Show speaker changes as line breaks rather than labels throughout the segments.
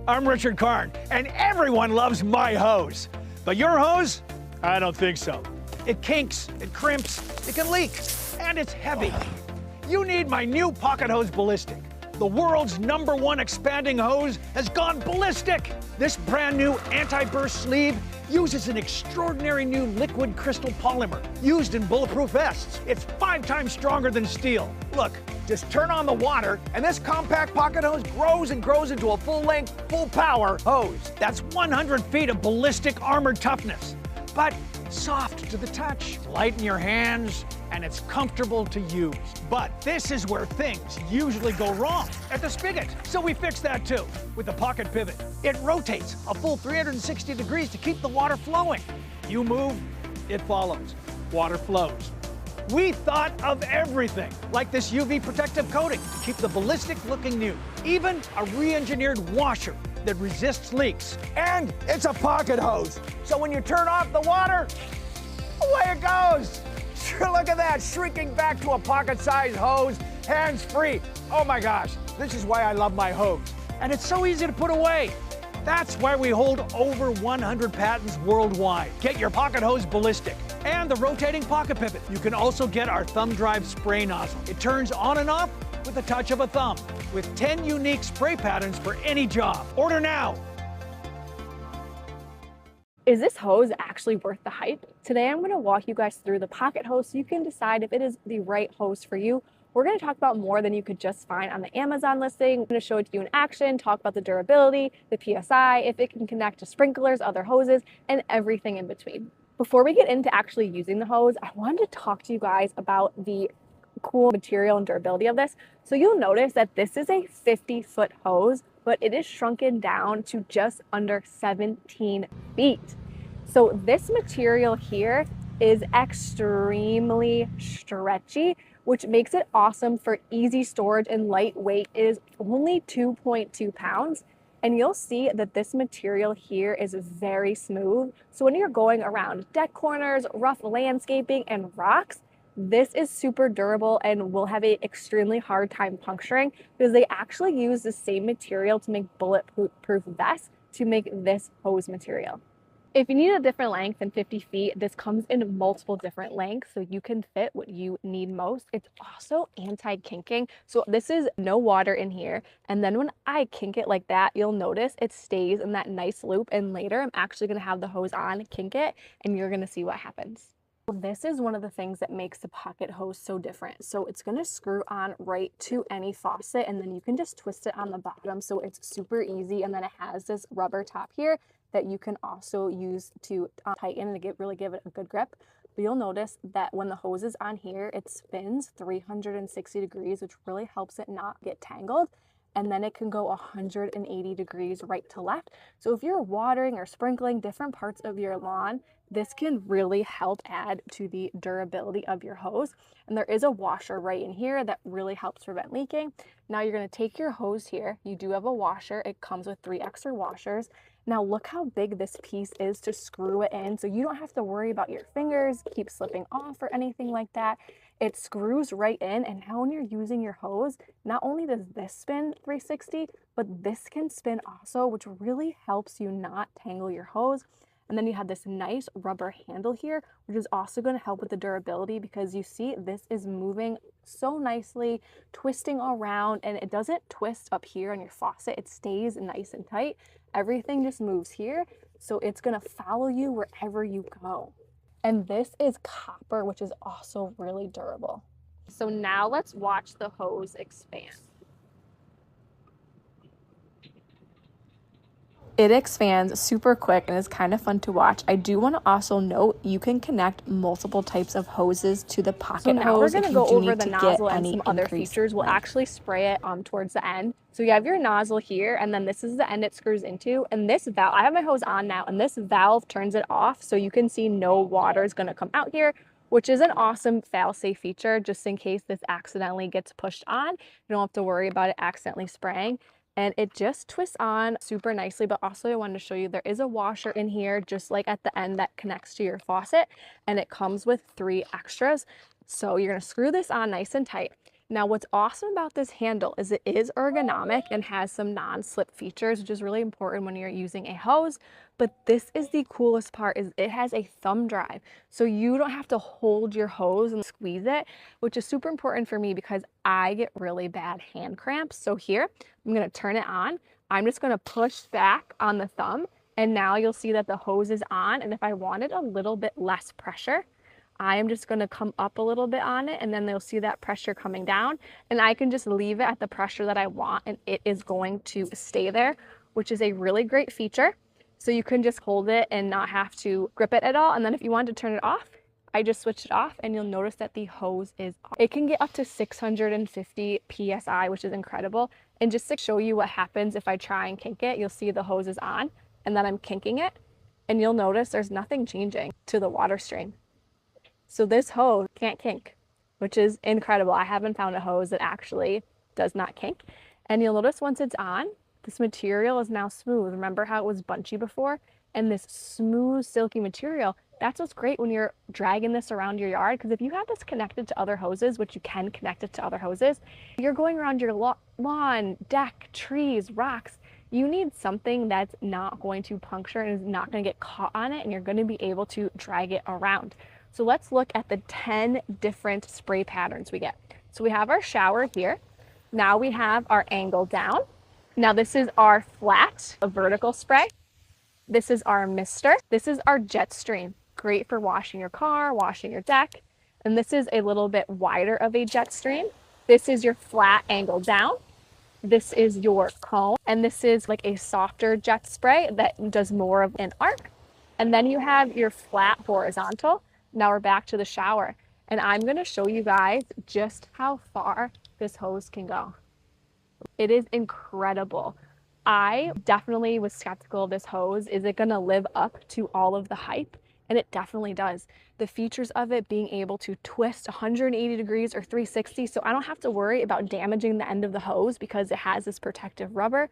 I'm Richard Karn, and everyone loves my hose. But your hose? I don't think so. It kinks, it crimps, it can leak, and it's heavy. You need my new Pocket Hose Ballistic. The world's #1 expanding hose has gone ballistic. This brand new anti-burst sleeve uses an extraordinary new liquid crystal polymer used in bulletproof vests. It's 5 times stronger than steel. Look, just turn on the water and this compact pocket hose grows and grows into a full-length, full-power hose. That's 100 feet of ballistic armored toughness, but soft to the touch, light in your hands, and it's comfortable to use. But this is where things usually go wrong, at the spigot. So we fixed that too, with the pocket pivot. It rotates a full 360 degrees to keep the water flowing. You move, it follows. Water flows. We thought of everything, like this UV protective coating to keep the ballistic looking new. Even a re-engineered washer that resists leaks. And it's a pocket hose, so when you turn off the water, away it goes. Look at that, shrinking back to a pocket-sized hose, hands-free. Oh my gosh, this is why I love my hose. And it's so easy to put away. That's why we hold over 100 patents worldwide. Get your Pocket Hose Ballistic and the rotating pocket pivot. You can also get our thumb drive spray nozzle. It turns on and off with the touch of a thumb, with 10 unique spray patterns for any job. Order now.
Is this hose actually worth the hype? Today I'm going to walk you guys through the pocket hose so you can decide if it is the right hose for you. We're going to talk about more than you could just find on the Amazon listing. I'm going to show it to you in action, talk about the durability, the PSI, if it can connect to sprinklers, other hoses, and everything in between. Before we get into actually using the hose, I wanted to talk to you guys about the cool material and durability of this. So you'll notice that this is a 50-foot hose, but it is shrunken down to just under 17 feet. So this material here is extremely stretchy, which makes it awesome for easy storage and lightweight. It is only 2.2 pounds. And you'll see that this material here is very smooth. So when you're going around deck corners, rough landscaping, and rocks, this is super durable and will have an extremely hard time puncturing because they actually use the same material to make bulletproof vests to make this hose material. If you need a different length than 50 feet, this comes in multiple different lengths, so you can fit what you need most. It's also anti-kinking, so this is no water in here. And then when I kink it like that, you'll notice it stays in that nice loop. And later, I'm actually gonna have the hose on, kink it, and you're gonna see what happens. This is one of the things that makes the pocket hose so different. So it's going to screw on right to any faucet, and then you can just twist it on the bottom. So it's super easy. And then it has this rubber top here that you can also use to tighten and really give it a good grip. But you'll notice that when the hose is on here, it spins 360 degrees, which really helps it not get tangled. And then it can go 180 degrees right to left. So if you're watering or sprinkling different parts of your lawn, this can really help add to the durability of your hose. And there is a washer right in here that really helps prevent leaking. Now you're going to take your hose here. You do have a washer. It comes with 3 extra washers. Now look how big this piece is to screw it in, so you don't have to worry about your fingers keep slipping off or anything like that. It screws right in, and now when you're using your hose, not only does this spin 360, but this can spin also, which really helps you not tangle your hose. And then you have this nice rubber handle here, which is also going to help with the durability because you see this is moving so nicely, twisting around, and it doesn't twist up here on your faucet. It stays nice and tight. Everything just moves here, so it's going to follow you wherever you go. And this is copper, which is also really durable. So now let's watch the hose expand. It expands super quick and is kind of fun to watch. I do want to also note you can connect multiple types of hoses to the pocket hose. So now we're going to go over the nozzle and some other features. We'll actually spray it towards the end. So you have your nozzle here, and then this is the end it screws into. And this valve, I have my hose on now, and this valve turns it off, so you can see no water is going to come out here, which is an awesome fail-safe feature just in case this accidentally gets pushed on. You don't have to worry about it accidentally spraying. And it just twists on super nicely, but also I wanted to show you there is a washer in here just like at the end that connects to your faucet, and it comes with 3 extras. So you're going to screw this on nice and tight. Now, what's awesome about this handle is it is ergonomic and has some non-slip features, which is really important when you're using a hose. But this is the coolest part, is it has a thumb drive. So you don't have to hold your hose and squeeze it, which is super important for me because I get really bad hand cramps. So here, I'm gonna turn it on. I'm just gonna push back on the thumb, and now you'll see that the hose is on. And if I wanted a little bit less pressure, I am just gonna come up a little bit on it, and then they'll see that pressure coming down, and I can just leave it at the pressure that I want, and it is going to stay there, which is a really great feature. So you can just hold it and not have to grip it at all. And then if you want to turn it off, I just switched it off, and you'll notice that the hose is off. It can get up to 650 PSI, which is incredible. And just to show you what happens if I try and kink it, you'll see the hose is on, and then I'm kinking it, and you'll notice there's nothing changing to the water stream. So this hose can't kink, which is incredible. I haven't found a hose that actually does not kink. And you'll notice once it's on, this material is now smooth. Remember how it was bunchy before? And this smooth, silky material, that's what's great when you're dragging this around your yard, because if you have this connected to other hoses, which you can connect it to other hoses, you're going around your lawn, deck, trees, rocks. You need something that's not going to puncture and is not going to get caught on it, and you're going to be able to drag it around. So let's look at the 10 different spray patterns we get. So we have our shower here. Now we have our angle down. Now this is our flat, a vertical spray. This is our mister. This is our jet stream. Great for washing your car, washing your deck. And this is a little bit wider of a jet stream. This is your flat angle down. This is your cone. And this is like a softer jet spray that does more of an arc. And then you have your flat horizontal. Now we're back to the shower, and I'm going to show you guys just how far this hose can go. It is incredible. I definitely was skeptical of this hose. Is it going to live up to all of the hype? And it definitely does. The features of it being able to twist 180 degrees or 360, so I don't have to worry about damaging the end of the hose because it has this protective rubber.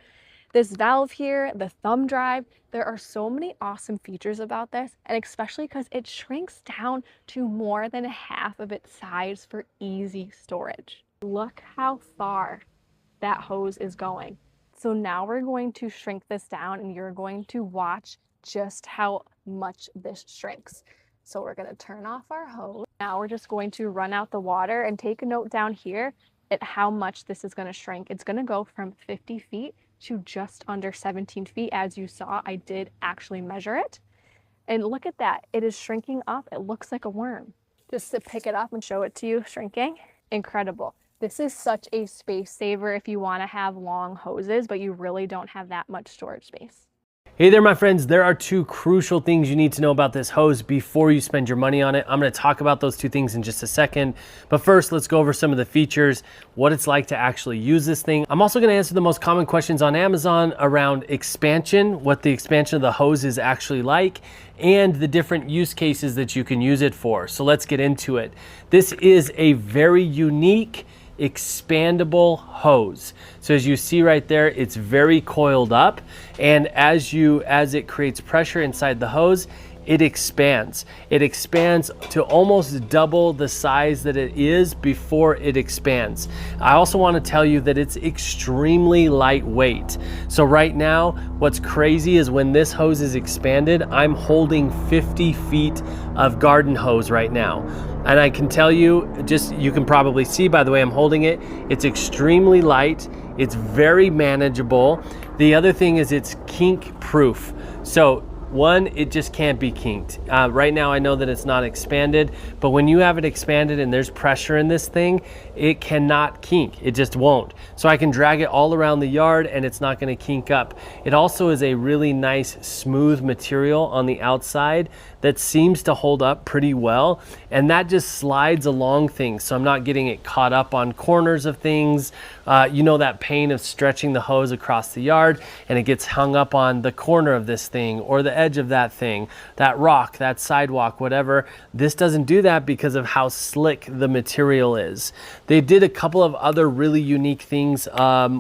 This valve here, the thumb drive, there are so many awesome features about this, and especially because it shrinks down to more than half of its size for easy storage. Look how far that hose is going. So now we're going to shrink this down, and you're going to watch just how much this shrinks. So we're going to turn off our hose. Now we're just going to run out the water, and take a note down here at how much this is going to shrink. It's going to go from 50 feet to just under 17 feet. As you saw, I did actually measure it. And look at that, it is shrinking up. It looks like a worm. Just to pick it up and show it to you, shrinking. Incredible. This is such a space saver if you want to have long hoses, but you really don't have that much storage space.
Hey there, my friends. There are two crucial things you need to know about this hose before you spend your money on it. I'm going to talk about those two things in just a second. But first, let's go over some of the features, what it's like to actually use this thing. I'm also going to answer the most common questions on Amazon around expansion, what the expansion of the hose is actually like, and the different use cases that you can use it for. So let's get into it. This is a very unique expandable hose. So as you see right there, it's very coiled up, and as it creates pressure inside the hose, it expands. It expands to almost double the size that it is before it expands. I also want to tell you that it's extremely lightweight. So right now, what's crazy is when this hose is expanded, I'm holding 50 feet of garden hose right now. And I can tell you, you can probably see by the way I'm holding it, it's extremely light. It's very manageable. The other thing is it's kink proof. So one, it just can't be kinked. Right now I know that it's not expanded, but when you have it expanded and there's pressure in this thing, it cannot kink. It just won't. So I can drag it all around the yard and it's not going to kink up. It also is a really nice smooth material on the outside that seems to hold up pretty well, and that just slides along things, so I'm not getting it caught up on corners of things. You know that pain of stretching the hose across the yard and it gets hung up on the corner of this thing or the edge of that thing, that rock, that sidewalk, whatever. This doesn't do that because of how slick the material is. They did a couple of other really unique things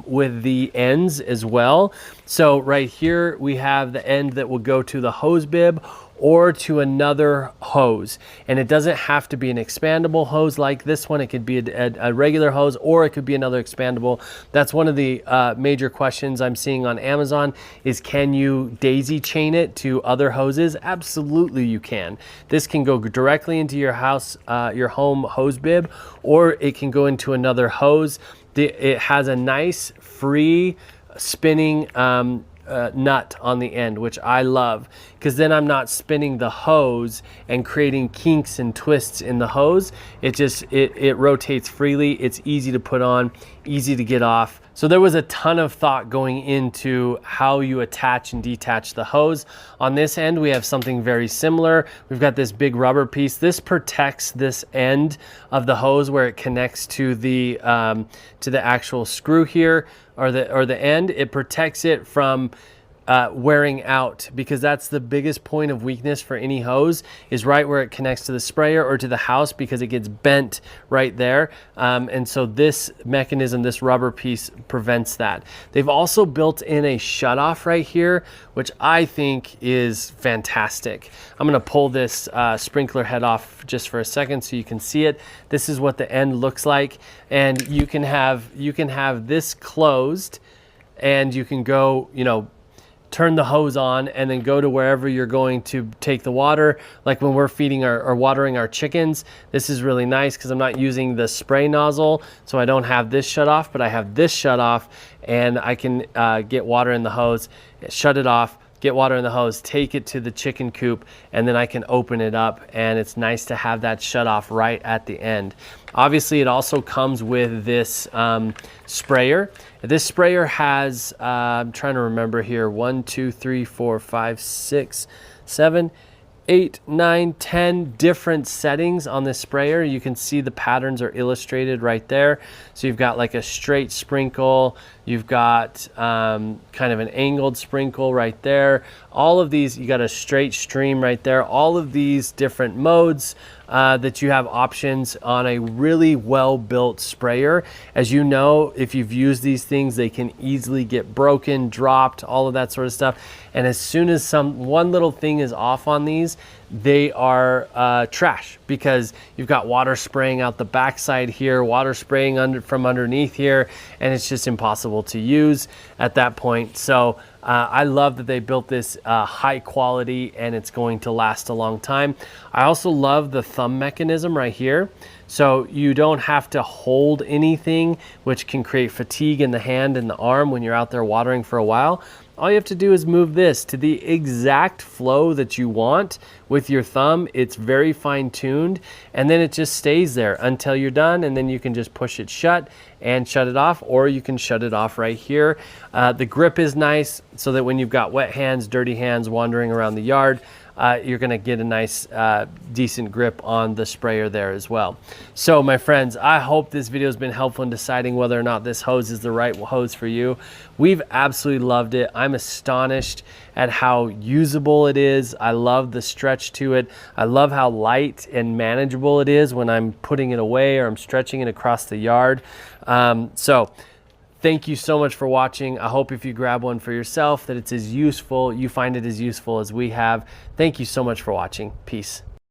with the ends as well. So right here we have the end that will go to the hose bib, or to another hose. And it doesn't have to be an expandable hose like this one. It could be a regular hose, or it could be another expandable. That's one of the major questions I'm seeing on Amazon is, can you daisy chain it to other hoses? Absolutely you can. This can go directly into your house, your home hose bib, or it can go into another hose. It has a nice free spinning nut on the end, which I love, because then I'm not spinning the hose and creating kinks and twists in the hose. It rotates freely. It's easy to put on, easy to get off. So there was a ton of thought going into how you attach and detach the hose. On this end, we have something very similar. We've got this big rubber piece. This protects this end of the hose where it connects to the actual screw here, or the end. It protects it from wearing out, because that's the biggest point of weakness for any hose, is right where it connects to the sprayer or to the house, because it gets bent right there. And so this mechanism, this rubber piece, prevents that. They've also built in a shutoff right here, which I think is fantastic. I'm going to pull this sprinkler head off just for a second so you can see it. This is what the end looks like, and you can have this closed, and you can go, turn the hose on and then go to wherever you're going to take the water. Like when we're feeding or watering our chickens, this is really nice because I'm not using the spray nozzle, so I don't have this shut off, but I have this shut off, and I can get water in the hose, shut it off, get water in the hose, take it to the chicken coop, and then I can open it up, and it's nice to have that shut off right at the end. Obviously, it also comes with this sprayer. This sprayer has, I'm trying to remember here, 1, 2, 3, 4, 5, 6, 7, 8, 9, 10 different settings on this sprayer. You can see the patterns are illustrated right there. So you've got like a straight sprinkle, you've got kind of an angled sprinkle right there. All of these, you got a straight stream right there. All of these different modes that you have options on a really well-built sprayer. As you know, if you've used these things, they can easily get broken, dropped, all of that sort of stuff. And as soon as one little thing is off on these, they are trash, because you've got water spraying out the backside here, water spraying from underneath here, and it's just impossible to use at that point. So I love that they built this high quality, and it's going to last a long time. I also love the thumb mechanism right here. So you don't have to hold anything, which can create fatigue in the hand and the arm when you're out there watering for a while. All you have to do is move this to the exact flow that you want with your thumb. It's very fine tuned, and then it just stays there until you're done, and then you can just push it shut and shut it off, or you can shut it off right here. The grip is nice, so that when you've got wet hands, dirty hands wandering around the yard, you're gonna get a nice decent grip on the sprayer there as well. So my friends, I hope this video has been helpful in deciding whether or not this hose is the right hose for you. We've absolutely loved it. I'm astonished at how usable it is. I love the stretch to it. I love how light and manageable it is when I'm putting it away or I'm stretching it across the yard. So thank you so much for watching. I hope if you grab one for yourself that it's as useful, you find it as useful as we have. Thank you so much for watching. Peace.